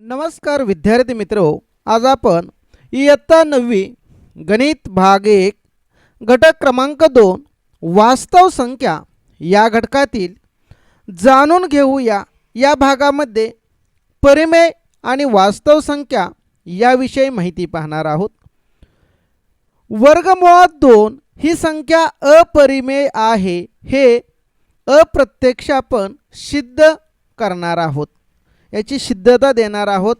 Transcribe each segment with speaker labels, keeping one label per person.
Speaker 1: नमस्कार विद्यार्थी मित्रो, आज आपण इयत्ता 9वी गणित भाग 1 घटक क्रमांक 2 वास्तव संख्या या घटकातील जाणून घेऊया। या भागामध्ये परिमेय आणि वास्तव संख्या याविषयी माहिती पाहणार आहोत। वर्गमुळात 2 ही संख्या अपरिमेय आहे हे अप्रत्यक्ष आपण सिद्ध करणार आहोत, याची सिद्धता देणार आहोत।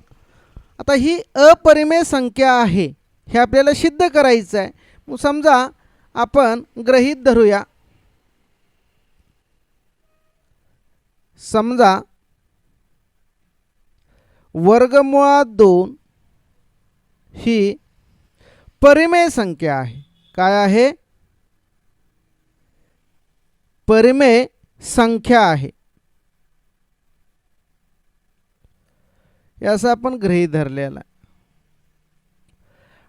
Speaker 1: आता ही अपरिमेय संख्या आहे हे आपल्याला सिद्ध करायचं आहे। मग समजा आपण गृहीत धरूया, समजा वर्गमुळात 2 ही परिमेय संख्या आहे। काय आहे? परिमेय संख्या आहे, याचं आपण गृहीत धरलेला आहे।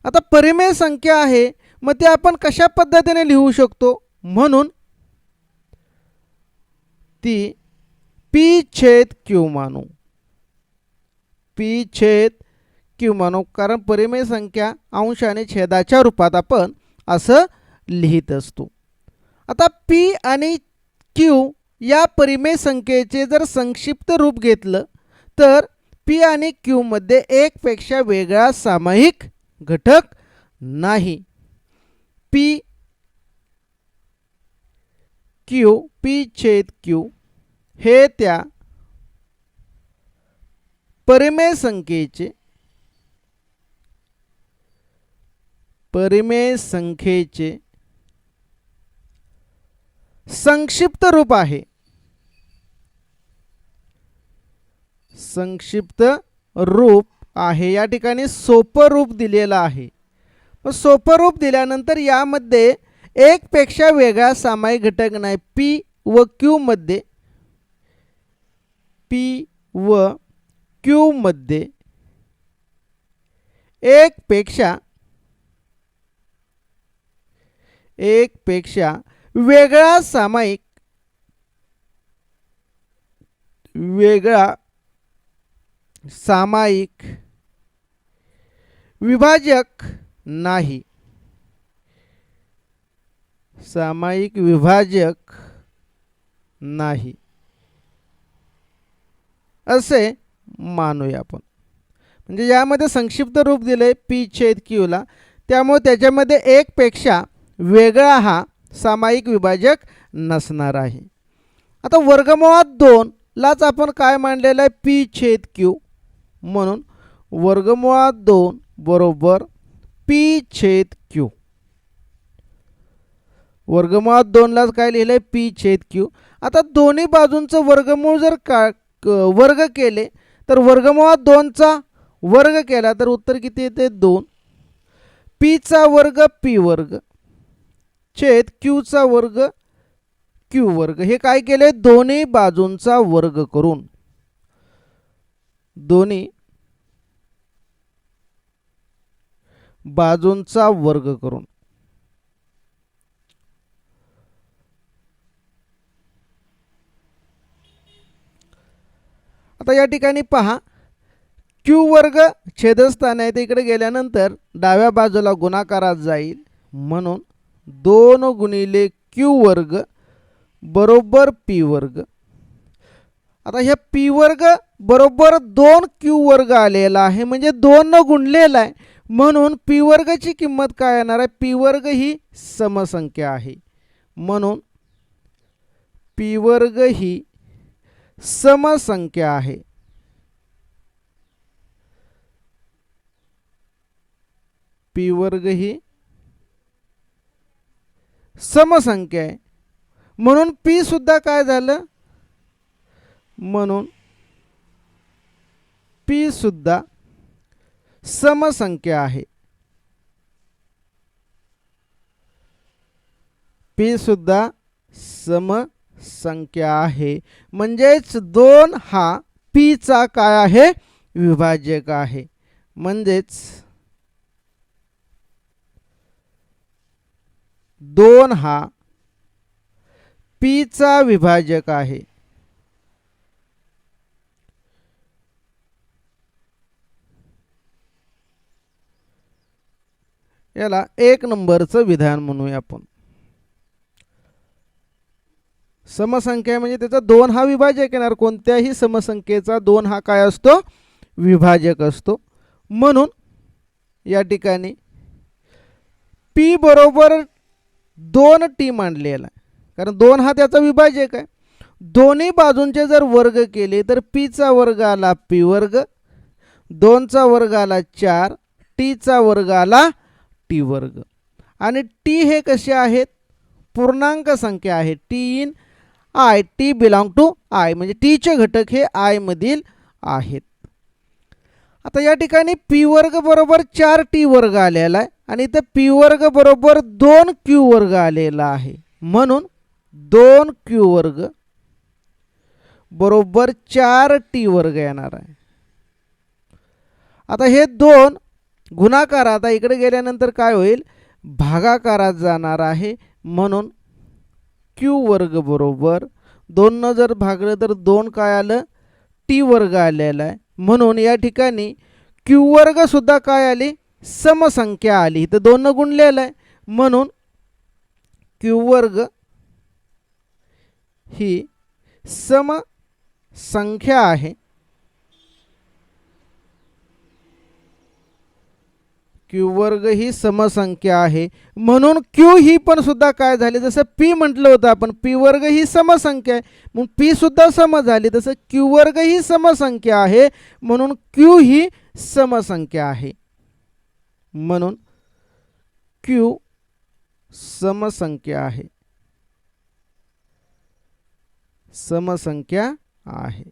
Speaker 1: आता परिमेय संख्या आहे, मग ते आपण कशा पद्धतीने लिहू शकतो? म्हणून ती p/q मानू, p/q मानू, कारण परिमेय संख्या अंश आणि छेदाच्या रूपात आपण असं लिहित असतो। आता p आणि q या परिमेय संख्येचे जर संक्षिप्त रूप घेतलं तर p आणि q मध्ये एक पेक्षा वेगळा सामायिक घटक नाही। p/q हे त्या परिमेय संख्येचे संक्षिप्त रूप आहे। संक्षिप्त रूप आहे, या ठिकाणी सोपं रूप दिलेलं आहे। मग सोपं रूप दिल्यानंतर यामध्ये एक पेक्षा वेगळा सामायिक घटक नाही। p व q मध्ये एक पेक्षा वेगळा सामायिक विभाजक नाही। सामायिक विभाजक नाही असे मानूया आपण। म्हणजे यामध्ये संक्षिप्त रूप दिले p/q ला, त्यामुळे त्याच्यामध्ये एक पेक्षा वेगळा हा सामायिक विभाजक नसणार आहे। आता वर्गमुळात 2 लाच आपण काय मांडलेलं आहे? p/q, म्हणून वर्गमुळात 2 बरोबर p/q। वर्गमुळात 2 ला काय लिहिलंय? p/q। आता दोन्ही बाजूंचं वर्गमूळ जर वर्ग केले तर वर्गमुळात 2 चा वर्ग केला तर उत्तर किती येते? 2। p चा वर्ग p वर्ग छेद q चा वर्ग q वर्ग। हे काय केले? दोन्ही बाजूंचा वर्ग करून, दोन्ही बाजूंचा वर्ग करून। आता या ठिकाणी पहा, q वर्ग छेदस्थान आहे, ते इकडे गेल्यानंतर डाव्या बाजूला गुणाकारात जाईल, म्हणून 2 गुणिले q वर्ग बरोबर p वर्ग। आता ह्या p वर्ग बरोबर 2q वर्ग आलेला आहे, म्हणजे 2 न गुणलेला आहे, म्हणून p वर्गची किंमत काय येणार आहे? p वर्ग ही समसंख्या आहे, म्हणून p वर्ग ही समसंख्या आहे। p वर्ग ही समसंख्या आहे, म्हणून p सुद्धा काय झालं? म्हणून p सुद्धा समसंख्या आहे। p सुद्धा समसंख्या आहे, म्हणजेच 2 हा p चा काय आहे? विभाजक आहे। म्हणजेच 2 हा p चा विभाजक आहे। याला 1 नंबरचं विधान म्हणूया आपण. समसंख्या म्हणजे त्याचा 2 हा विभाजक येणार. कोणत्याही समसंख्येचा 2 हा काय असतो? विभाजक असतो. म्हणून या ठिकाणी p बरोबर 2t मांडलेला आहे, कारण 2 हा त्याचा विभाजक आहे. दोन्ही बाजूंचे जर वर्ग केले तर p चा वर्ग आला p वर्ग, 2 चा वर्ग आला 4, t चा वर्ग आला t वर्ग. आणि t हे कसे आहेत? पूर्णांक संख्या आहे. t in I, T belong to I, म्हणजे टीचे घटक हे आय मधील आहेत. आता या ठिकाणी पी वर्ग बरोबर 4t वर्ग आलेला आहे आणि इथं पी वर्ग बरोबर 2q वर्ग आलेला आहे. म्हणून 2q वर्ग बरोबर 4t वर्ग येणार आहे. आता हे 2 गुणाकारात, आता इकडे गेल्यानंतर काय होईल? भागाकारात जाणार आहे. म्हणून q वर्ग बरोबर 2 न जर भागलं तर 2 काय आलं? t वर्ग आलेला आहे. म्हणून या ठिकाणी q वर्ग सुद्धा काय आली? समसंख्या आली. तर 2 न गुणलेलं आहे म्हणून q वर्ग ही समसंख्या आहे. q वर्ग ही समसंख्या आहे. म्हणून q ही पण सुद्धा काय झाली? जसं p म्हटलं होतं आपण, p वर्ग ही समसंख्या आहे म्हणून p सुद्धा सम झाली. तसं q वर्ग ही समसंख्या आहे म्हणून q ही समसंख्या आहे. म्हणून q समसंख्या आहे. समसंख्या आहे.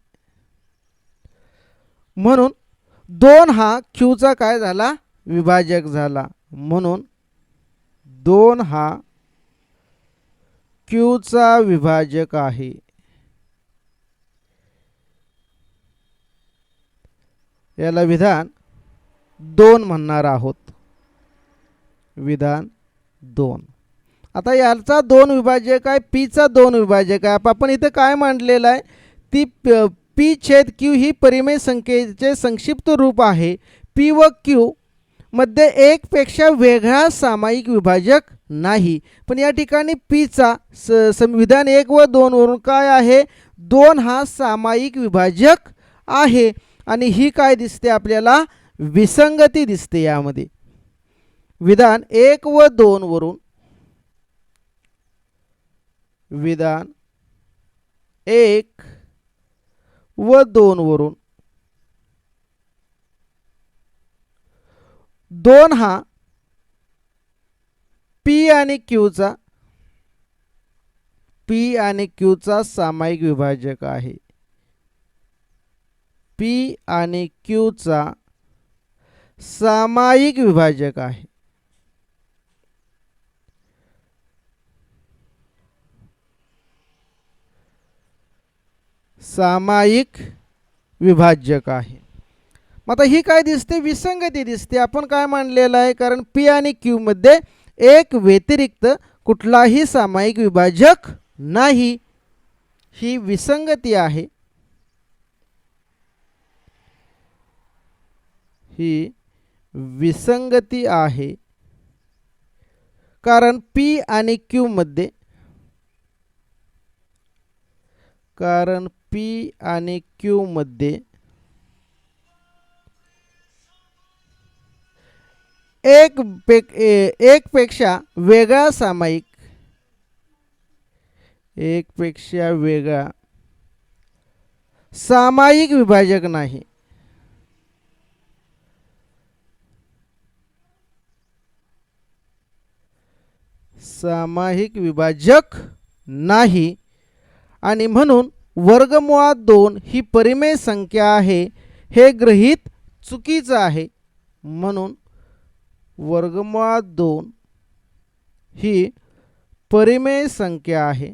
Speaker 1: म्हणून 2 हा q चा काय झाला? विभाजक झाला. म्हणून 2 हा q चा विभाजक आहे. याला विधान 2 म्हणणार आहोत. विधान 2. आता याचा 2 विभाजक आहे, p चा 2 विभाजक आहे. आपण इथे काय मांडलेलं आहे? ती p छेद q ही परिमेय संख्येचे संक्षिप्त रूप आहे. p व q मध्ये 1 पेक्षा वेगळा सामायिक विभाजक नाही. पण या ठिकाणी p चा विधान 1 व 2 वरून काय आहे? 2 हा सामायिक विभाजक आहे. आणि ही काय दिसते आपल्याला? विसंगती दिसते यामध्ये. विधान 1 व 2 वरून, विधान 1 व 2 वरून 2 हा p आणि q चा सामायिक विभाजक आहे. p आणि q चा सामायिक विभाजक आहे. सामायिक विभाजक आहे. मग आता ही काय दिसते? विसंगती दिसते. आपण काय मानलेलं आहे? कारण p आणि q मध्ये 1 व्यतिरिक्त कुठलाही सामायिक विभाजक नाही. ही विसंगती आहे. ही विसंगती आहे. कारण p आणि q मध्ये, कारण p आणि q मध्ये एक पेक्षा वेगळा सामायिक, एक पेक्षा वेगळा सामायिक विभाजक नाही. सामायिक विभाजक नाही. आणि म्हणून वर्गमुळात 2 ही परिमेय संख्या आहे हे गृहीत चुकीचं आहे. म्हणून वर्गमुळात 2 ही परिमेय संख्या आहे.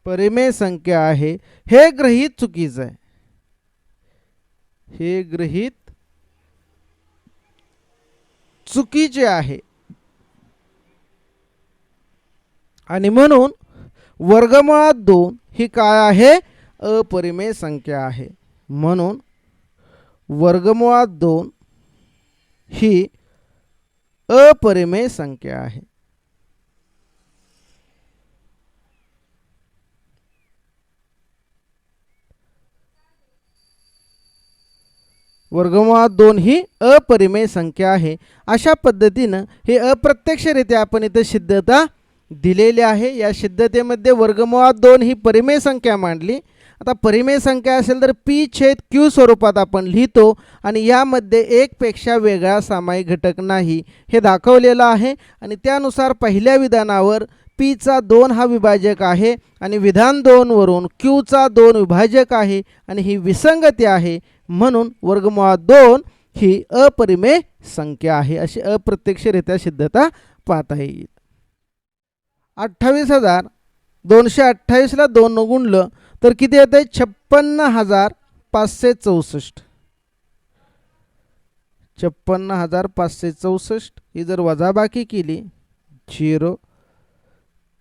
Speaker 1: परिमेय संख्या आहे हे गृहीत चुकीचं आहे. हे गृहीत चुकीचे आहे. आणि म्हणून वर्गमुळात 2 ही काय आहे? अपरिमेय संख्या आहे. म्हणून वर्गमुळात 2 ही अपरिमेय संख्या आहे. वर्गमुळात 2 ही अपरिमेय संख्या आहे. अशा पद्धतीनं हे अप्रत्यक्षरित्या आपण इथे सिद्धता दिलेली आहे. या सिद्धतेमध्ये वर्गमुळात 2 ही परिमेय संख्या मांडली. आता परिमेय संख्या असेल तर p/q स्वरूपात आपण लिहितो आणि यामध्ये एकपेक्षा वेगळा सामायिक घटक नाही हे दाखवलेलं आहे. आणि त्यानुसार पहिल्या विधानावर पीचा 2 हा विभाजक आहे आणि विधान 2 वरून क्यूचा 2 विभाजक आहे आणि ही विसंगती आहे. म्हणून वर्गमुळात 2 ही अपरिमेय संख्या आहे. अशी अप्रत्यक्षरित्या सिद्धता पाहता येईल. 28,228 ला 2 ने गुणलं तर किती येते? 56,564. 56,564 ही जर वजाबाकी केली 0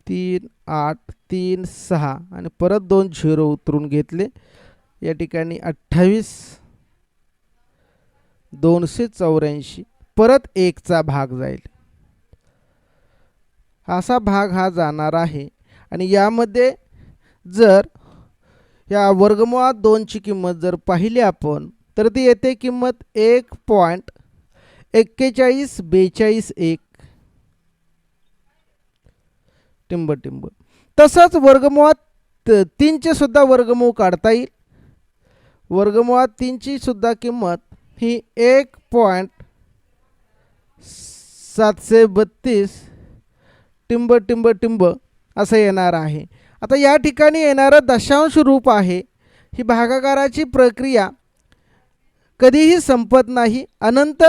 Speaker 1: 3 8 3 6 आणि परत 2 0 उतरून घेतले. या ठिकाणी 28,284 परत 1 चा भाग जाईल. असा भाग हा जाणार आहे. आणि यामध्ये जर या वर्गमुळात 2 ची किंमत जर पाहिली आपण तर ती येते किंमत 1.4142 टिंब. तसंच वर्गमुळात 3 चे सुद्धा वर्गमूळ काढता येईल. वर्गमुळात 3 ची सुद्धा किंमत ही 1.732 टिंब असं येणार आहे. आता या ठिकाणी येणारं दशांश रूप आहे. ही भागाकाराची प्रक्रिया कधीही संपत नाही, अनंत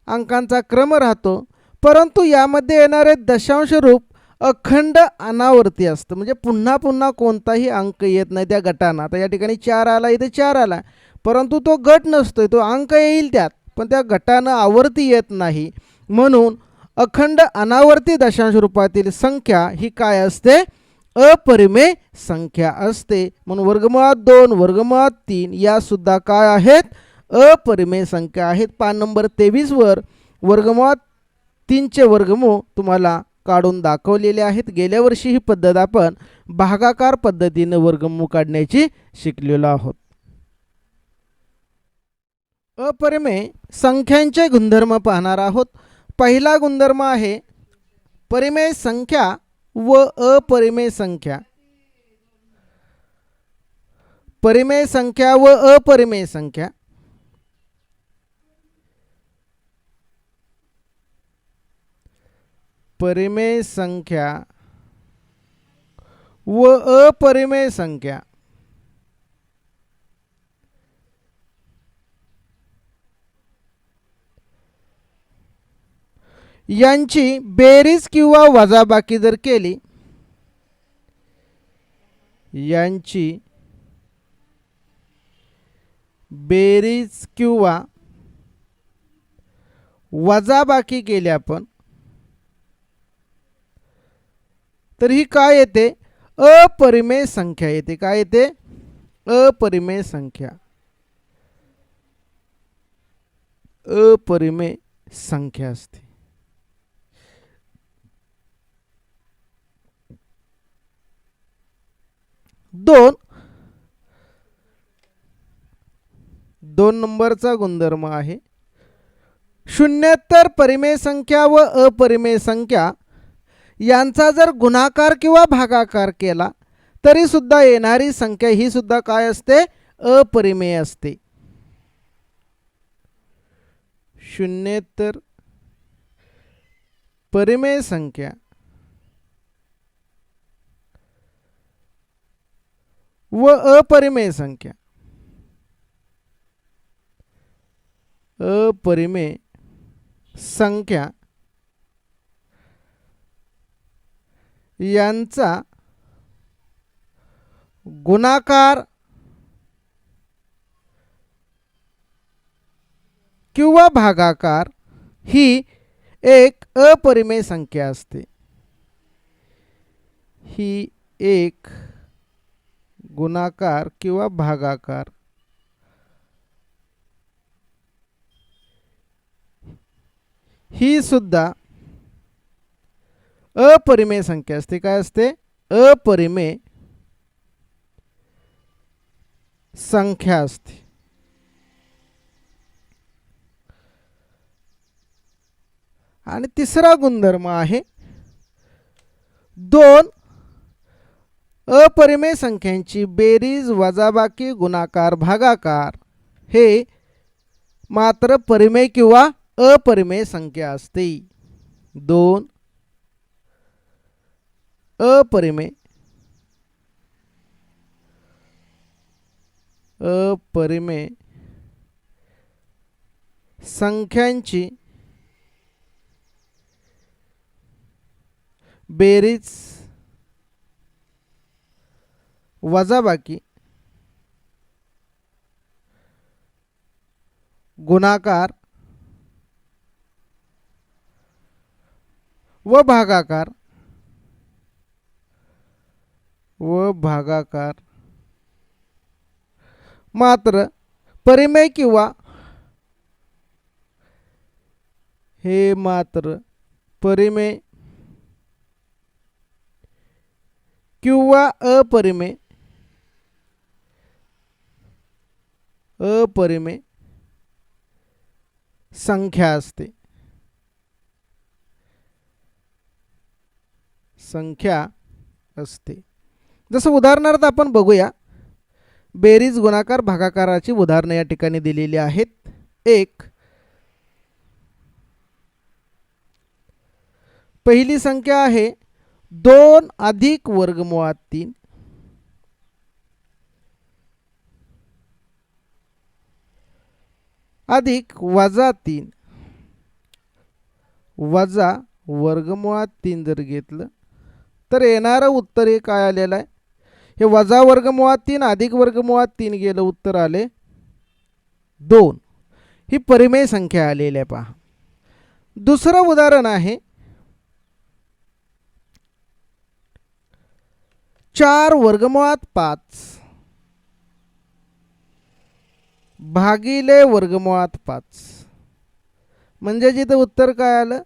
Speaker 1: अंकांचा क्रम राहतो. परंतु यामध्ये येणारे दशांश रूप अखंड अनावर्ती असतं. म्हणजे पुन्हा पुन्हा कोणताही अंक येत नाही त्या गटांना. आता या ठिकाणी 4 आला, इथे 4 आला, परंतु तो गट नसतोय, तो अंक येईल त्यात, पण त्या गटानं आवर्ती येत नाही. म्हणून अखंड अनावर्ती दशांश रूपातील संख्या ही काय असते? अपरिमेय संख्या असते. म्हणून वर्गमुळात 2 वर्गमुळात 3 या सुद्धा काय आहेत? अपरिमेय संख्या आहेत. पान नंबर 23 वर वर्गमुळात 3 चे वर्गमूळ तुम्हाला काढून दाखवलेले आहेत. गेल्या वर्षी ही पद्धत आपण भागाकार पद्धतीने वर्गमूळ काढण्याची शिकलेलो आहोत. अपरिमेय संख्यांचे गुणधर्म पाहणार आहोत. पहिला गुणधर्म आहे परिमेय संख्या व अपरिमेय संख्या. परिमेय संख्या व अपरिमेय संख्या. परिमेय संख्या व अपरिमेय संख्या यांची बेरीज किंवा वजाबाकी जर केली, यांची बेरीज किंवा वजाबाकी केली आपण तर ही काय येते? अपरिमेय संख्या येते. काय येते? अपरिमेय संख्या. अपरिमेय संख्या असते. दोन नंबरचा गुणधर्म आहे शून्येतर परिमेय संख्या व अपरिमेय संख्या यांचा जर गुणाकार किंवा भागाकार केला तरी सुद्धा येणारी संख्या ही सुद्धा काय असते? अपरिमेय असते. शून्येतर परिमेय संख्या व अपरिमेय संख्या. अपरिमेय संख्या यांचा गुणाकार किंवा भागाकार ही एक अपरिमेय संख्या असते. ही एक गुणाकार किंवा भागाकार ही सुद्धा अपरिमेय संख्या असते. काय असते? अपरिमेय संख्या असते. आणि तिसरा गुणधर्म आहे दोन अपरिमेय संख्यांची बेरीज वजाबाकी गुणाकार भागाकार हे मात्र परिमेय किंवा अपरिमेय संख्या असते. दोन अपरिमेय संख्यांची बेरीज वजाबाकी गुणाकार व भागाकार मात्र परिमेय किंवा हे मात्र परिमेय किंवा अपरिमेय संख्या असते. जसं उदाहरणार्थ आपण बघूया. बेरीज गुणाकार भागाकाराची उदाहरणे या ठिकाणी दिलेली आहेत. एक पहिली संख्या आहे 2 अधिक वर्गमुळात 3 अधिक वजा 3 वजा वर्गमुळात 3 जर घेतलं तर येणारं उत्तर हे काय आलेलं आहे? हे वजा वर्गमुळात 3 अधिक वर्गमुळात 3 गेलं, उत्तर आले 2. ही परिमेय संख्या आलेली आहे. पहा, दुसरं उदाहरण आहे 4 वर्गमुळात 5 भागिले वर्गमुळात 5 म्हणजे जिथे उत्तर काय आलं?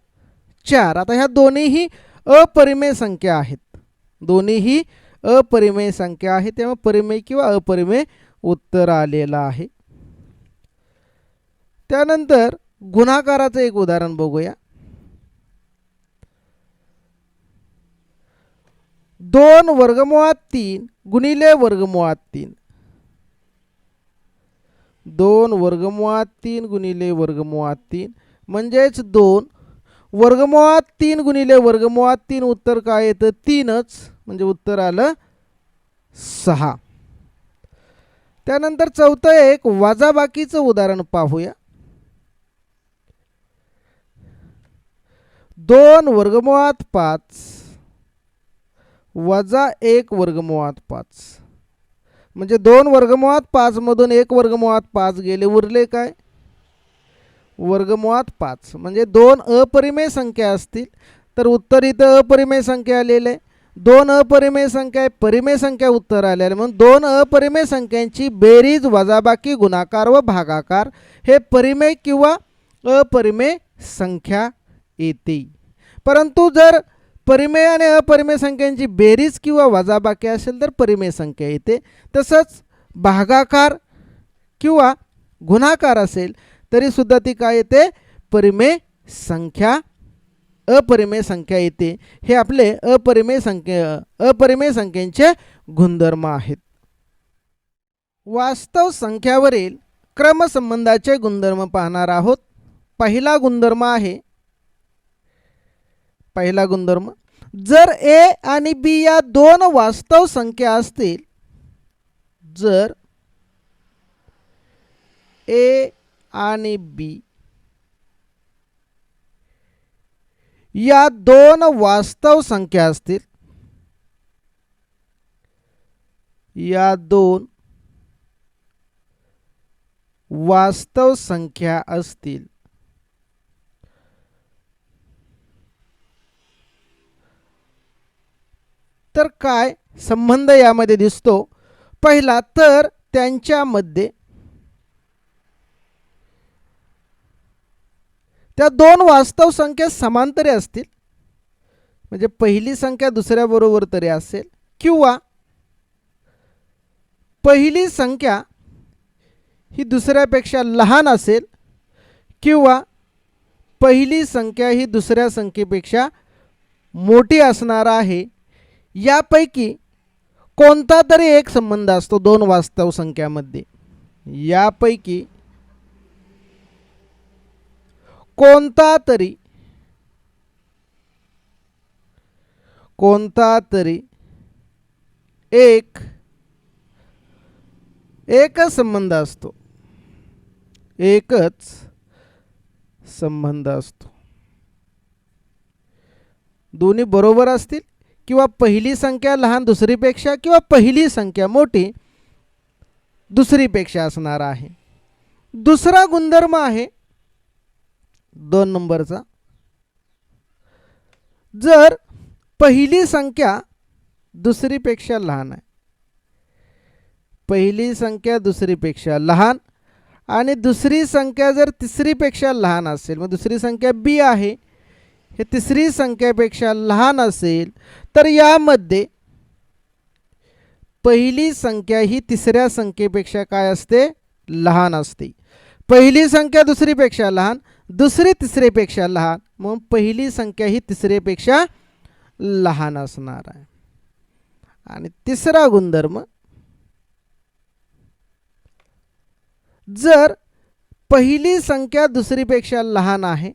Speaker 1: 4. आता ह्या दोन्हीही अपरिमेय संख्या आहेत. दोन्हीही अपरिमेय संख्या आहे, त्यामुळे परिमेय किंवा अपरिमेय उत्तर आलेलं आहे. त्यानंतर गुणाकाराचं एक उदाहरण बघूया. 2 वर्गमुळात 3 गुणिले वर्गमुळात 3 2 वर्गमुळात 3 गुणिले वर्गमुळात 3 म्हणजेच 2 वर्गमुळात 3 गुणिले वर्गमुळात 3 उत्तर काय येतं? 3च, म्हणजे उत्तर आलं 6. त्यानंतर चौथं एक वजाबाकीचं उदाहरण पाहूया. 2 वर्गमुळात 5 वजा 1 वर्गमुळात 5 म्हणजे 2 वर्गमुळात 5 मधून 1 वर्गमुळात 5 गेले, उरले काय? वर्गमुळात 5. म्हणजे 2 अपरिमेय संख्या असतील तर उत्तर इथं अपरिमेय संख्या आलेले आहे. 2 अपरिमेय संख्या आहे, परिमेय संख्या उत्तर आलेले, म्हणून 2 अपरिमेय संख्यांची बेरीज वजाबाकी गुणाकार व भागाकार हे परिमेय किंवा अपरिमेय संख्या येते. परंतु जर परिमेय आणि अपरिमेय संख्यांची बेरीज किंवा वजाबाकी असेल तर परिमेय संख्या येते. तसंच भागाकार किंवा गुणाकार असेल तरी सुद्धा ती काय येते? परिमेय संख्या अपरिमेय संख्या येते. हे आपले अपरिमेय संख्येचे गुणधर्म आहेत. वास्तव संख्यावरील क्रमसंबंधाचे गुणधर्म पाहणार आहोत. पहिला गुणधर्म जर ए आणि बी या दोन वास्तव संख्या असतील, जर ए आणि बी या दोन वास्तव संख्या असतील, या दोन वास्तव संख्या असतील तर काय संबंध यामध्ये दिसतो? पहिला तर त्यांच्यामध्ये त्या दोन वास्तव संख्या समांतरी असतील, म्हणजे पहिली संख्या दुसऱ्या बरोबर तरी असेल, किंवा पहिली संख्या ही दुसऱ्यापेक्षा लहान असेल, किंवा पहिली संख्या ही दुसऱ्या संख्येपेक्षा मोठी असणार आहे. यापैकी कोणता तरी एक संबंध असतो दोन वास्तव संख्यामध्ये. यापैकी कोणता तरी एकच संबंध असतो. एकच संबंध असतो. दोन्ही बरोबर असतील, किंवा पहिली संख्या लहान दुसरीपेक्षा, किंवा पहिली संख्या मोठी दुसरीपेक्षा असणार आहे. दुसरा गुणधर्म आहे 2 नंबरचा. जर पहिली संख्या दुसरीपेक्षा लहान आहे, पहिली संख्या दुसरीपेक्षा लहान, आणि दुसरी संख्या जर तिसरीपेक्षा लहान असेल, मग दुसरी संख्या बी आहे, हे तिसरी संख्यापेक्षा लहान असेल, तर यामध्ये पहिली संख्या ही तिसऱ्या संख्येपेक्षा काय असते? लहान असते. पहिली संख्या दुसरीपेक्षा लहान, दुसरी तिसरीपेक्षा लहान, मग पहिली संख्या ही तिसरीपेक्षा लहान असणार आहे. आणि तिसरा गुणधर्म, जर पहिली संख्या दुसरीपेक्षा लहान आहे,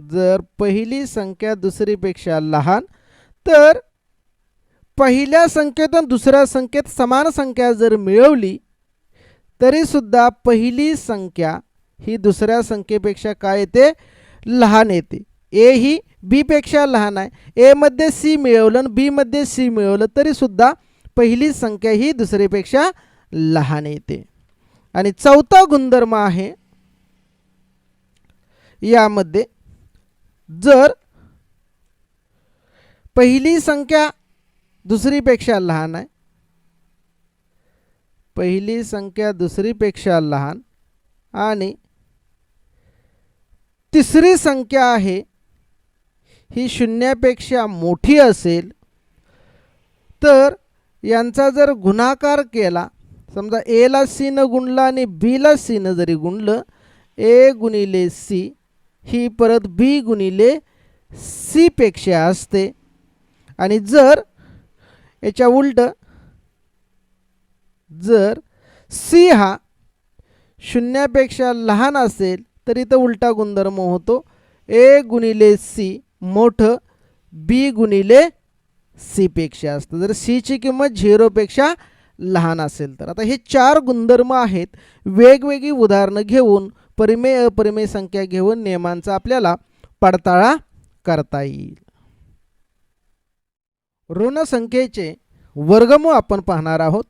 Speaker 1: जर पहिली संख्या दुसरीपेक्षा लहान, तर पहिल्या संख्येतून दुसऱ्या संख्येत समान संख्या जर मिळवली तरी सुद्धा पहिली संख्या ही दुसऱ्या संख्येपेक्षा काय येते? लहान येते. ए ही बी पेक्षा लहान आहे, ए मध्ये सी मिळवलं आणि बी मध्ये सी मिळवलं तरी सुद्धा पहिली संख्या ही दुसरीपेक्षा लहान येते. आणि चौथा गुणधर्म आहे यामध्ये, जर पहिली संख्या दुसरीपेक्षा लहान आहे, पहिली संख्या दुसरीपेक्षा लहान, आणि तिसरी संख्या आहे ही शून्यापेक्षा मोठी असेल, तर यांचा जर गुणाकार केला, समजा ए ला सी न गुणला आणि बी ला सी न जरी गुणलं, ए गुणिले सी ही परत बी गुणिले सी पेक्षा असते. आणि जर याच्या उलट, जर सी हा शून्यापेक्षा लहान असेल तर इथं उलटा गुणधर्म होतो, ए गुणिले सी मोठं बी गुणिले सी पेक्षा असतं, जर सी ची किंमत 0 पेक्षा लहान असेल तर. आता हे 4 गुणधर्म आहेत. वेगवेगळी उदाहरणं घेऊन, परिमेय अपरिमेय संख्या घेऊन नियमांचा आपल्याला पडताळा करता येईल. ऋण संख्येचे वर्गमूळ आपण पाहणार आहोत.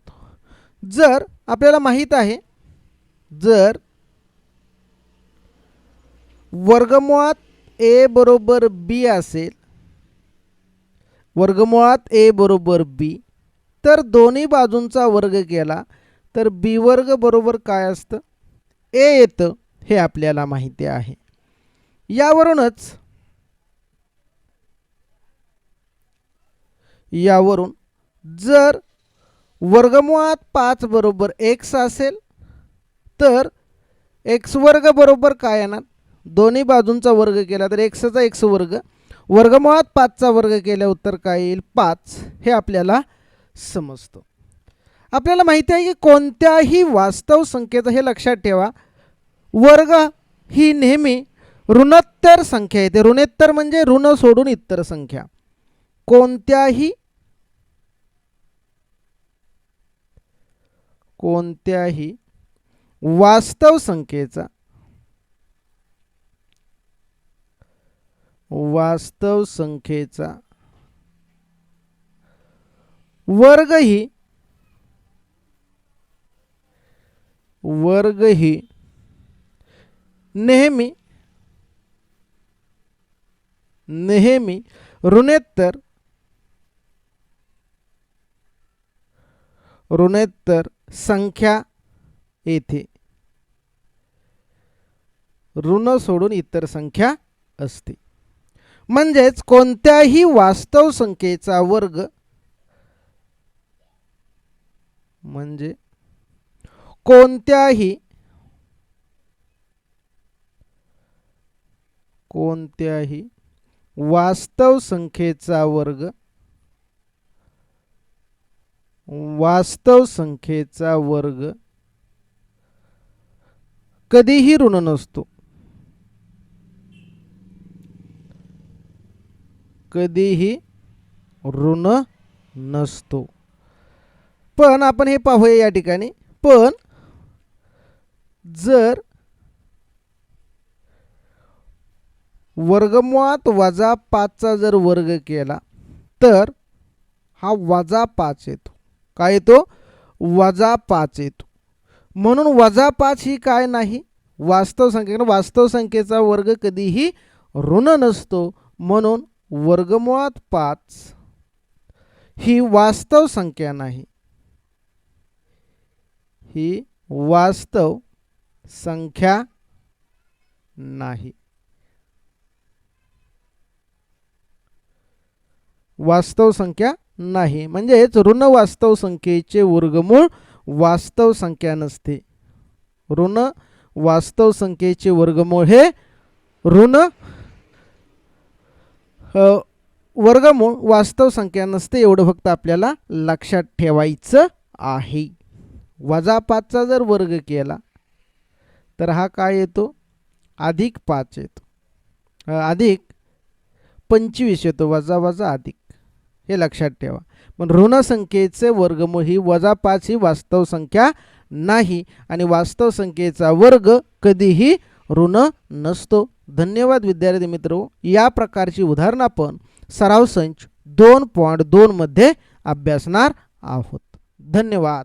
Speaker 1: जर आपल्याला माहित आहे, जर वर्गमुळात ए बरोबर बी असेल, वर्गमुळात ए बरोबर बी, तर दोन्ही बाजूंचा वर्ग केला तर बी वर्ग बरोबर काय असतं? ए येतं, हे आपल्याला माहिती आहे. यावरून जर वर्गमुळात 5 बरोबर x असेल तर x वर्ग बरोबर काय येणार? दोन्ही बाजूंचा वर्ग केला तर x चा x वर्ग, वर्गमुळात 5 चा वर्ग केल्या उत्तर काय येईल? 5. हे आपल्याला समजतं. आपल्याला माहिती आहे की कोणत्याही वास्तव संख्येचं, हे लक्षात ठेवा, वर्ग ही नेहमी ऋणोत्तर संख्या येते. ऋणोत्तर म्हणजे ऋण सोडून इतर संख्या. कोणत्याही वास्तव संख्येचा वर्ग ही नेहमी ऋणोत्तर ऋणोत्तर संख्या येथे ऋण सोडून इतर संख्या असते. म्हणजेच कोणत्याही वास्तव संख्येचा वर्ग म्हणजे कोणत्याही वास्तव संख्येचा वर्ग कधीही ऋण नसतो. कधीही ऋण नसतो. पण आपण हे पाहूया या ठिकाणी. पण जर वर्गमुळात -5चा जर वर्ग केला तर हा -5 येतो. काय येतो? -5 येतो. म्हणून -5 ही काय नाही, वास्तव संख्या. वास्तव संख्येचा वर्ग कधीही ऋण नसतो. म्हणून वर्गमुळात 5 ही वास्तव संख्या नाही. ही वास्तव संख्या नाही. वास्तव संख्या नाही. म्हणजेच ऋण वास्तव संख्येचे वर्गमूळ वास्तव संख्या नसते. ऋण वास्तव संख्येचे वर्गमूळ हे ऋण वर्गमूळ वास्तव संख्या नसते. एवढं फक्त आपल्याला लक्षात ठेवायचं आहे. -5चा जर वर्ग केला तर हा काय येतो? +5 येतो. +25 येतो. वजा अधिक. हे लक्षात ठेवा. पण ऋण संख्येचे वर्गमूळ ही -5 ही वास्तव संख्या नाही आणि वास्तव संख्येचा वर्ग कधीही ऋण नसतो. धन्यवाद विद्यार्थी मित्रो. या प्रकारची उदाहरणं आपण सराव संच 2.2 मध्ये अभ्यासणार आहोत. धन्यवाद.